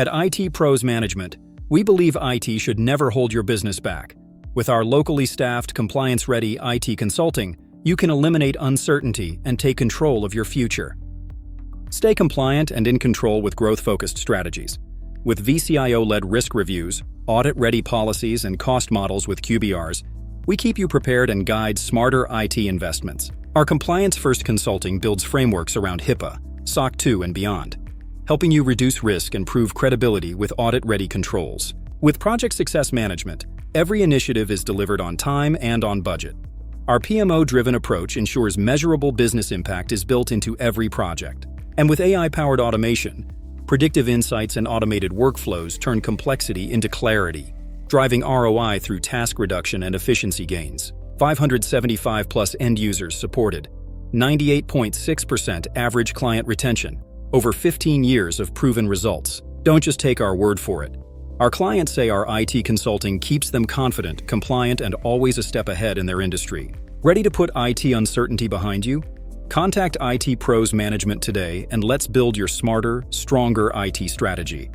At IT Pros Management, we believe IT should never hold your business back. With our locally staffed, compliance-ready IT consulting, you can eliminate uncertainty and take control of your future. Stay compliant and in control with growth-focused strategies. With vCIO-led risk reviews, audit-ready policies, and cost models with QBRs, we keep you prepared and guide smarter IT investments. Our compliance-first consulting builds frameworks around HIPAA, SOC 2, and beyond, helping you reduce risk and prove credibility with audit-ready controls. With Project Success Management, every initiative is delivered on time and on budget. Our PMO-driven approach ensures measurable business impact is built into every project. And with AI-powered automation, predictive insights and automated workflows turn complexity into clarity, driving ROI through task reduction and efficiency gains. 575+ end users supported, 98.6% average client retention, over 15 years of proven results. Don't just take our word for it. Our clients say our IT consulting keeps them confident, compliant, and always a step ahead in their industry. Ready to put IT uncertainty behind you? Contact IT Pros Management today and let's build your smarter, stronger IT strategy.